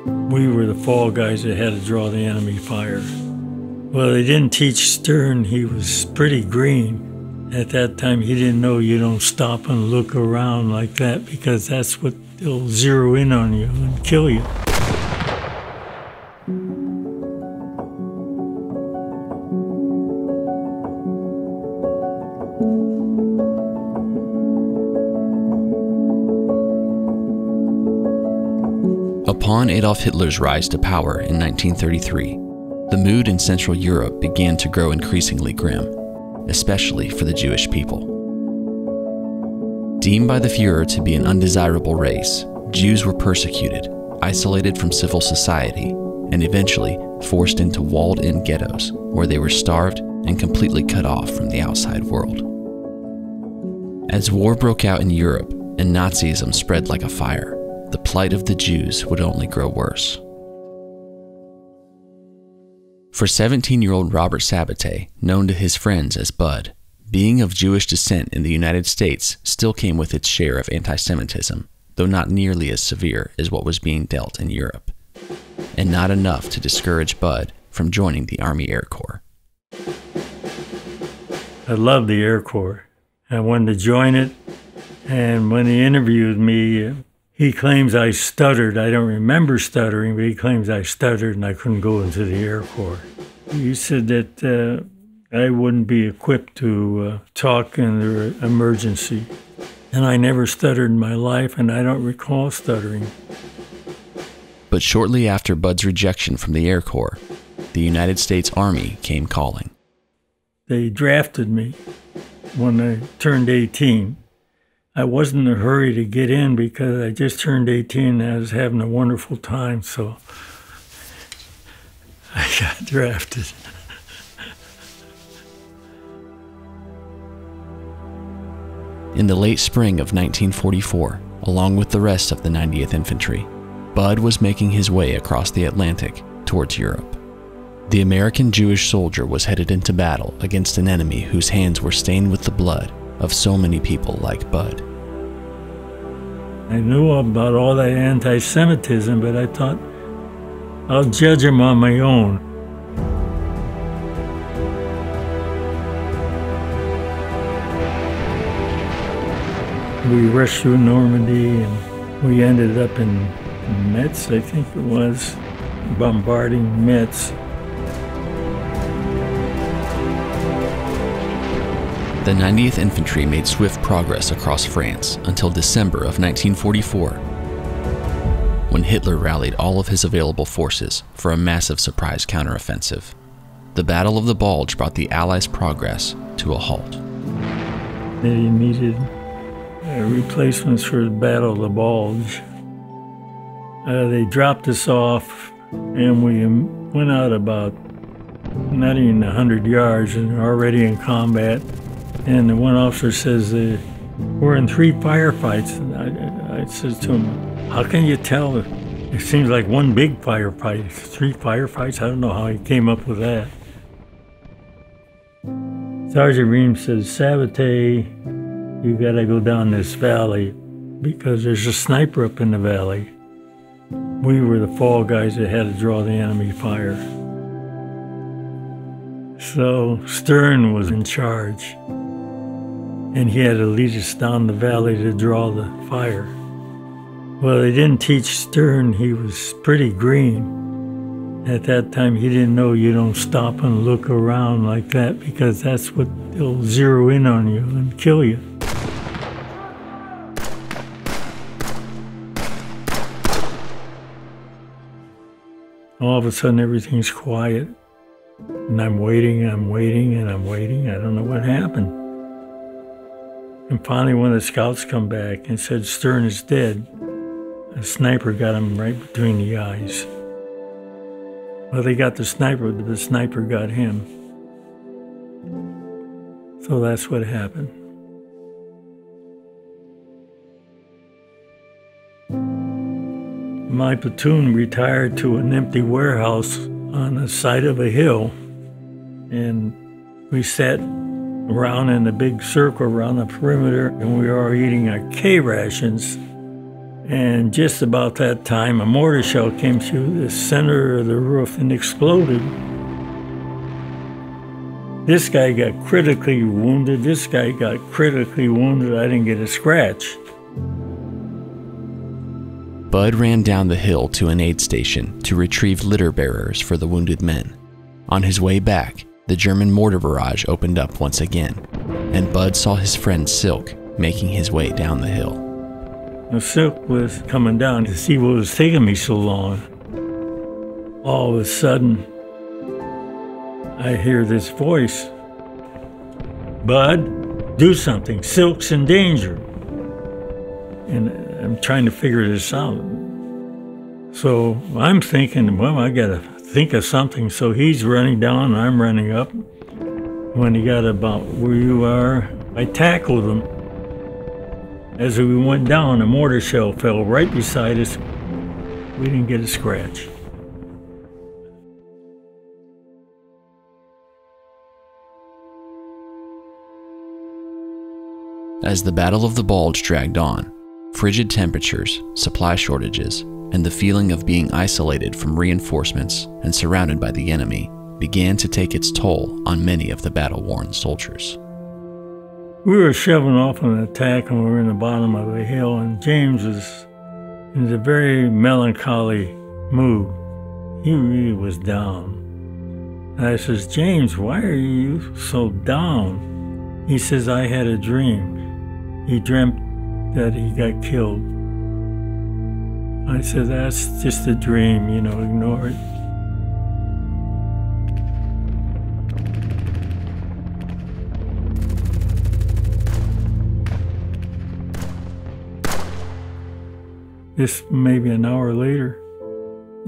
We were the fall guys that had to draw the enemy fire. Well, they didn't teach Stern. He was pretty green. At that time, he didn't know you don't stop and look around like that, because that's what they'll zero in on you and kill you. Upon Adolf Hitler's rise to power in 1933, the mood in Central Europe began to grow increasingly grim, especially for the Jewish people. Deemed by the Führer to be an undesirable race, Jews were persecuted, isolated from civil society, and eventually forced into walled-in ghettos where they were starved and completely cut off from the outside world. As war broke out in Europe and Nazism spread like a fire, the plight of the Jews would only grow worse. For 17-year-old Robert Sabetay, known to his friends as Bud, being of Jewish descent in the United States still came with its share of antisemitism, though not nearly as severe as what was being dealt in Europe, and not enough to discourage Bud from joining the Army Air Corps. I loved the Air Corps. I wanted to join it, and when he interviewed me, he claims I stuttered. I don't remember stuttering, but he claims I stuttered and I couldn't go into the Air Corps. He said that I wouldn't be equipped to talk in an emergency. And I never stuttered in my life, and I don't recall stuttering. But shortly after Bud's rejection from the Air Corps, the United States Army came calling. They drafted me when I turned 18. I wasn't in a hurry to get in because I just turned 18 and I was having a wonderful time, so I got drafted. In the late spring of 1944, along with the rest of the 90th Infantry, Bud was making his way across the Atlantic towards Europe. The American Jewish soldier was headed into battle against an enemy whose hands were stained with the blood of so many people like Bud. I knew about all that anti-Semitism, but I thought, I'll judge him on my own. We rushed through Normandy, and we ended up in Metz, I think it was, bombarding Metz. The 90th Infantry made swift progress across France until December of 1944, when Hitler rallied all of his available forces for a massive surprise counteroffensive. The Battle of the Bulge brought the Allies' progress to a halt. They needed replacements for the Battle of the Bulge. They dropped us off, and we went out about not even 100 yards and already in combat. And the one officer says, we're in 3 firefights. And I said to him, how can you tell? It seems like one big firefight. 3 firefights? I don't know how he came up with that. Sergeant Ream says, Sabetay, you gotta go down this valley because there's a sniper up in the valley. We were the fall guys that had to draw the enemy fire. So Stern was in charge, and he had to lead us down the valley to draw the fire. Well, they didn't teach Stern. He was pretty green. At that time, he didn't know you don't stop and look around like that, because that's what they'll zero in on you and kill you. All of a sudden, everything's quiet. And I'm waiting, and I'm waiting. I don't know what happened. And finally, one of the scouts come back and said, Stern is dead. A sniper got him right between the eyes. Well, they got the sniper, but the sniper got him. So that's what happened. My platoon retired to an empty warehouse on the side of a hill, and we sat around in a big circle around the perimeter, and we were all eating our K rations. And just about that time, a mortar shell came through the center of the roof and exploded. This guy got critically wounded. This guy got critically wounded. I didn't get a scratch. Bud ran down the hill to an aid station to retrieve litter bearers for the wounded men. On his way back, the German mortar barrage opened up once again, and Bud saw his friend Silk making his way down the hill. Now, Silk was coming down to see what was taking me so long. All of a sudden, I hear this voice. Bud, do something. Silk's in danger. And I'm trying to figure this out. So I'm thinking, well, I got to think of something. So he's running down and I'm running up. When he got about where you are, I tackled him. As we went down, a mortar shell fell right beside us. We didn't get a scratch. As the Battle of the Bulge dragged on, frigid temperatures, supply shortages, and the feeling of being isolated from reinforcements and surrounded by the enemy began to take its toll on many of the battle-worn soldiers. We were shoving off on an attack and we were in the bottom of a hill, and James was in a very melancholy mood. He really was down. And I says, James, why are you so down? He says, I had a dream. He dreamt that he got killed. I said, that's just a dream, you know, ignore it. Just maybe an hour later,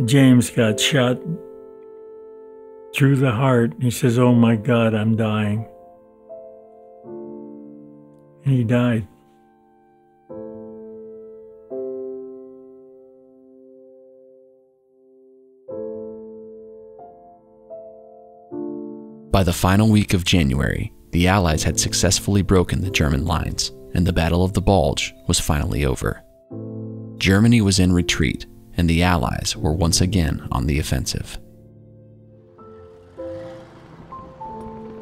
James got shot through the heart. He says, oh my God, I'm dying. And he died. By the final week of January, the Allies had successfully broken the German lines, and the Battle of the Bulge was finally over. Germany was in retreat, and the Allies were once again on the offensive.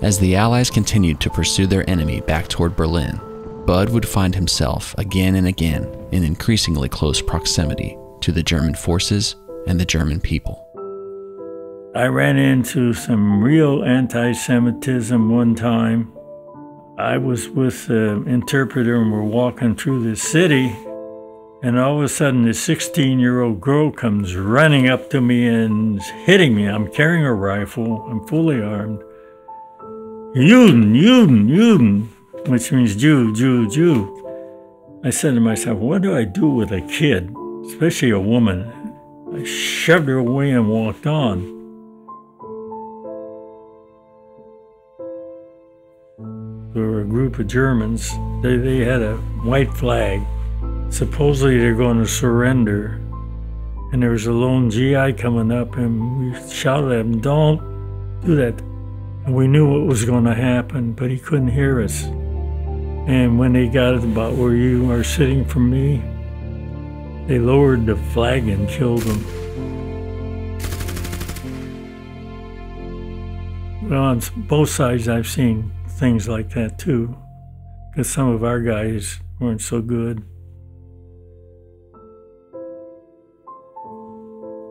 As the Allies continued to pursue their enemy back toward Berlin, Bud would find himself again and again in increasingly close proximity to the German forces and the German people. I ran into some real anti-Semitism one time. I was with the interpreter and we're walking through the city, and all of a sudden this 16-year-old girl comes running up to me and hitting me. I'm carrying a rifle, I'm fully armed. Juden, Juden, Juden, which means Jew, Jew, Jew. I said to myself, what do I do with a kid, especially a woman? I shoved her away and walked on. There were a group of Germans. They had a white flag. Supposedly they're going to surrender. And there was a lone GI coming up and we shouted at him, don't do that. And we knew what was going to happen, but he couldn't hear us. And when they got it about where you are sitting from me, they lowered the flag and killed him. Well, on both sides I've seen things like that too, because some of our guys weren't so good.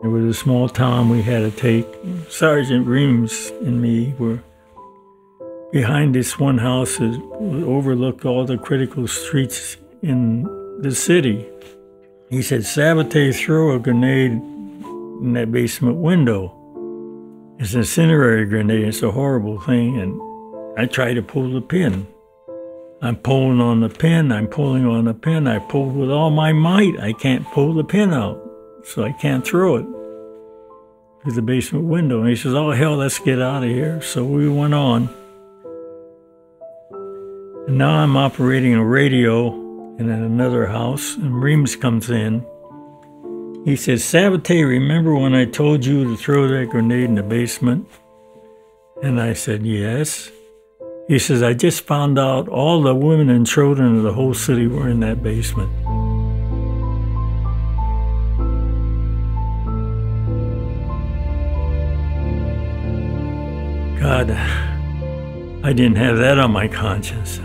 There was a small town we had to take. Sergeant Reams and me were behind this one house that overlooked all the critical streets in the city. He said, Sabetay, throw a grenade in that basement window. It's an incendiary grenade. It's a horrible thing. And I tried to pull the pin. I'm pulling on the pin. I'm pulling on the pin. I pulled with all my might. I can't pull the pin out, so I can't throw it through the basement window. And he says, oh, hell, let's get out of here. So we went on. And now I'm operating a radio in another house, and Reams comes in. He says, Sabetay, remember when I told you to throw that grenade in the basement? And I said, yes. He says, I just found out all the women and children of the whole city were in that basement. God, I didn't have that on my conscience.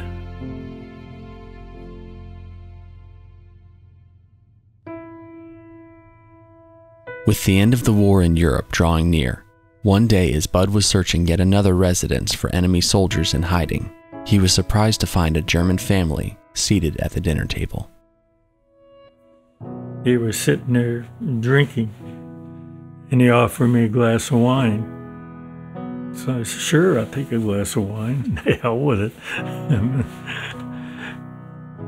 With the end of the war in Europe drawing near, one day as Bud was searching yet another residence for enemy soldiers in hiding, he was surprised to find a German family seated at the dinner table. He was sitting there drinking, and he offered me a glass of wine. So I said, sure, I'll take a glass of wine. The hell with it.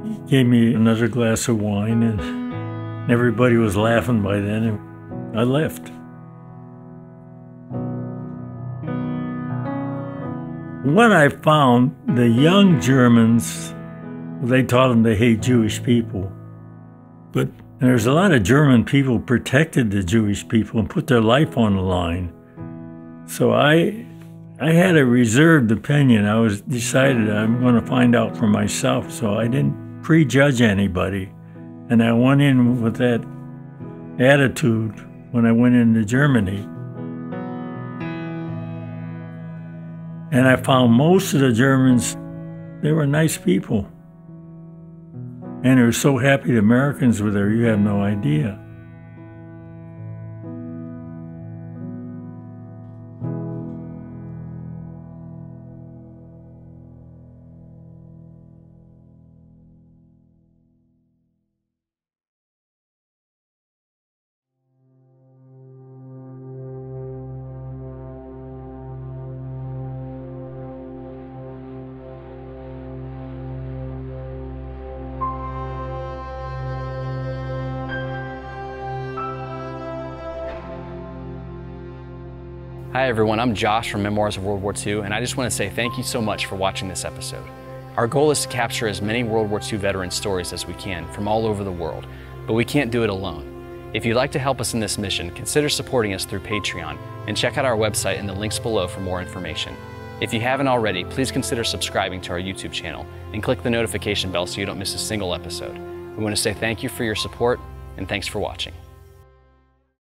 He gave me another glass of wine, and everybody was laughing by then, and I left. What I found, the young Germans, they taught them to hate Jewish people. But there's a lot of German people protected the Jewish people and put their life on the line. So I had a reserved opinion. I was decided I'm going to find out for myself. So I didn't prejudge anybody. And I went in with that attitude when I went into Germany. And I found most of the Germans, they were nice people. And they were so happy the Americans were there, you have no idea. Hi everyone, I'm Josh from Memoirs of World War II, and I just want to say thank you so much for watching this episode. Our goal is to capture as many World War II veteran stories as we can from all over the world, but we can't do it alone. If you'd like to help us in this mission, consider supporting us through Patreon, and check out our website in the links below for more information. If you haven't already, please consider subscribing to our YouTube channel, and click the notification bell so you don't miss a single episode. We want to say thank you for your support, and thanks for watching.